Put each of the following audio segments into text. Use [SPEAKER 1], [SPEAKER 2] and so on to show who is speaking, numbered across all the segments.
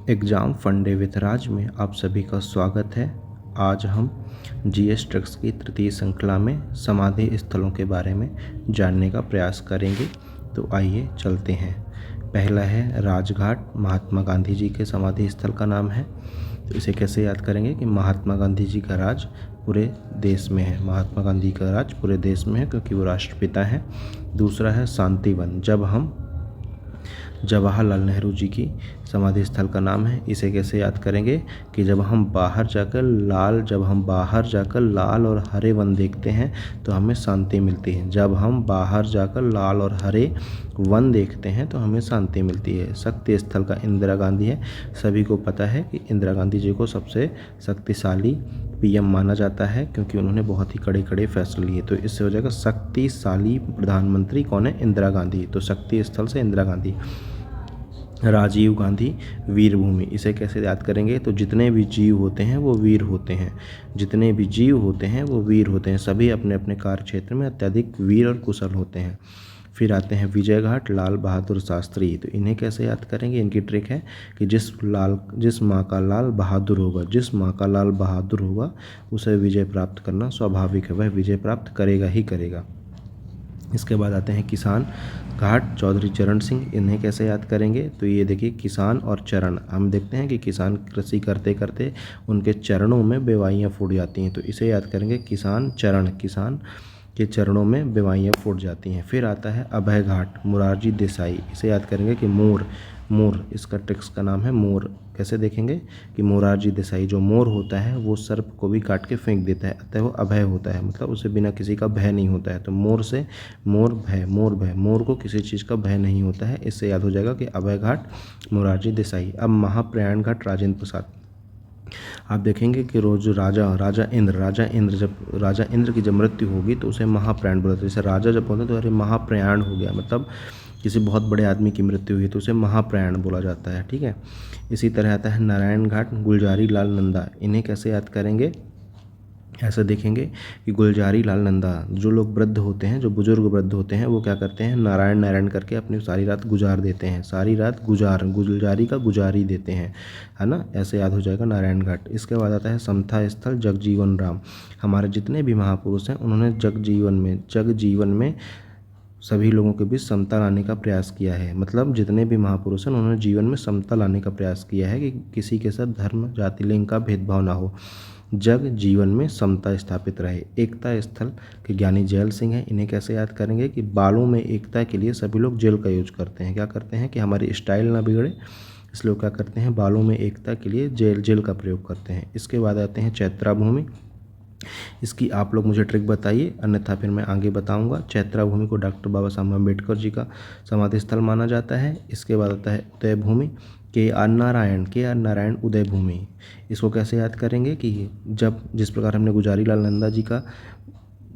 [SPEAKER 1] Exam fun day with राज में आप सभी का स्वागत है। आज हम जीएस ट्रिक्स की तृतीय श्रृंखला में समाधि स्थलों के बारे में जानने का प्रयास करेंगे। तो आइए चलते हैं। पहला है राजघाट, महात्मा गांधी जी के समाधि स्थल का नाम है। तो इसे कैसे याद करेंगे कि महात्मा गांधी जी का राज पूरे देश में है। महात्मा गांधी का राज पूरे देश में है क्योंकि वो राष्ट्रपिता हैं। दूसरा है शांतिवन, जब हम जवाहरलाल नेहरू जी की समाधि स्थल का नाम है। इसे कैसे याद करेंगे कि जब हम बाहर जाकर लाल और हरे वन देखते हैं तो हमें शांति मिलती है। जब हम बाहर जाकर लाल और हरे वन देखते हैं तो हमें शांति मिलती है। शक्ति स्थल का इंदिरा गांधी है। सभी को पता है कि इंदिरा गांधी जी को सबसे शक्तिशाली पीएम माना जाता है क्योंकि उन्होंने बहुत ही कड़े फैसले लिए। तो इससे हो जाएगा शक्तिशाली प्रधानमंत्री कौन है? इंदिरा गांधी। तो शक्ति स्थल से इंदिरा गांधी। राजीव गांधी वीरभूमि, इसे कैसे याद करेंगे? तो जितने भी जीव होते हैं वो वीर होते हैं। जितने भी जीव होते हैं वो वीर होते हैं। सभी अपने अपने कार्य क्षेत्र में अत्यधिक वीर और कुशल होते हैं। फिर आते हैं विजय घाट, लाल बहादुर शास्त्री। तो इन्हें कैसे याद करेंगे? इनकी ट्रिक है कि जिस माँ का लाल बहादुर होगा उसे विजय प्राप्त करना स्वाभाविक है। वह विजय प्राप्त करेगा ही करेगा। इसके बाद आते हैं किसान घाट, चौधरी चरण सिंह। इन्हें कैसे याद करेंगे? तो ये देखिए किसान और चरण, हम देखते हैं कि किसान कृषि करते करते उनके चरणों में बेवाइयाँ फूट जाती हैं। तो इसे याद करेंगे किसान के चरणों में बेवाइयाँ फूट जाती हैं। फिर आता है अभय घाट, मोरारजी देसाई। इसे याद करेंगे कि मोर, इसका ट्रिक्स का नाम है मोर। कैसे देखेंगे कि मोरारजी देसाई, जो मोर होता है वो सर्प को भी काट के फेंक देता है, अतः वो अभय होता है, मतलब उसे बिना किसी का भय नहीं होता है। तो मोर को किसी चीज़ का भय नहीं होता है। इससे याद हो जाएगा कि अभय घाट मोरारजी देसाई। अब महाप्रयाण घाट, राजेंद्र प्रसाद। आप देखेंगे कि रोज राजा इंद्र की जब मृत्यु होगी तो उसे महाप्रयाण बोलते हैं। जैसे राजा जब बोलते हैं तो अरे महाप्रयाण हो गया, मतलब किसी बहुत बड़े आदमी की मृत्यु हुई तो उसे महाप्रयाण बोला जाता है। ठीक है। इसी तरह आता है नारायण घाट, गुलजारी लाल नंदा। इन्हें कैसे याद करेंगे? ऐसा देखेंगे कि गुलजारी लाल नंदा, जो लोग वृद्ध होते हैं, जो बुजुर्ग वृद्ध होते हैं, वो क्या करते हैं? नारायण करके अपनी सारी रात गुजार देते हैं। सारी रात गुलजारी का गुजारी देते हैं, है ना। ऐसे याद हो जाएगा नारायण घाट। इसके बाद आता है समता स्थल, जगजीवन राम। हमारे जितने भी महापुरुष हैं उन्होंने जगजीवन में सभी लोगों के बीच समता लाने का प्रयास किया है। मतलब जितने भी महापुरुष हैं उन्होंने जीवन में समता लाने का प्रयास किया है कि किसी के साथ धर्म, जाति, लिंग का भेदभाव ना हो, जग जीवन में समता स्थापित रहे। एकता स्थल के ज्ञानी जैल सिंह हैं। इन्हें कैसे याद करेंगे कि बालों में एकता के लिए सभी लोग जेल का यूज करते हैं। क्या करते हैं कि हमारी स्टाइल ना बिगड़े, इसलिए क्या करते हैं? बालों में एकता के लिए जेल का प्रयोग करते हैं। इसके बाद आते हैं चैत्रा भूमि। इसकी आप लोग मुझे ट्रिक बताइए, अन्यथा फिर मैं आगे बताऊंगा। चैत्रा भूमि को डॉक्टर बाबा साहब अम्बेडकर जी का समाधि स्थल माना जाता है। इसके बाद आता है उदय भूमि, के आर नारायण उदय भूमि। इसको कैसे याद करेंगे कि जिस प्रकार हमने गुलजारी लाल नंदा जी का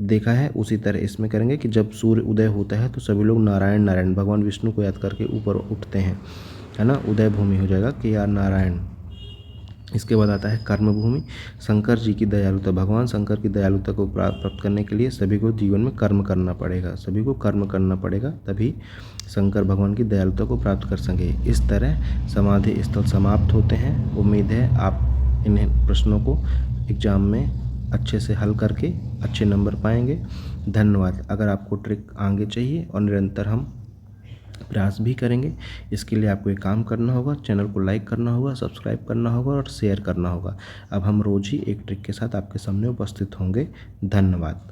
[SPEAKER 1] देखा है उसी तरह इसमें करेंगे कि जब सूर्य उदय होता है तो सभी लोग नारायण भगवान विष्णु को याद करके ऊपर उठते हैं, है ना। उदय भूमि हो जाएगा के आर नारायण। इसके बाद आता है कर्म भूमि, शंकर जी की दयालुता। भगवान शंकर की दयालुता को प्राप्त करने के लिए सभी को जीवन में कर्म करना पड़ेगा, तभी शंकर भगवान की दयालुता को प्राप्त कर सकेंगे। इस तरह समाधि स्थल समाप्त होते हैं। उम्मीद है आप इन्हें प्रश्नों को एग्जाम में अच्छे से हल करके अच्छे नंबर पाएंगे। धन्यवाद। अगर आपको ट्रिक आगे चाहिए और निरंतर हम प्रयास भी करेंगे, इसके लिए आपको एक काम करना होगा, चैनल को लाइक करना होगा, सब्सक्राइब करना होगा और शेयर करना होगा। अब हम रोज़ ही एक ट्रिक के साथ आपके सामने उपस्थित होंगे। धन्यवाद।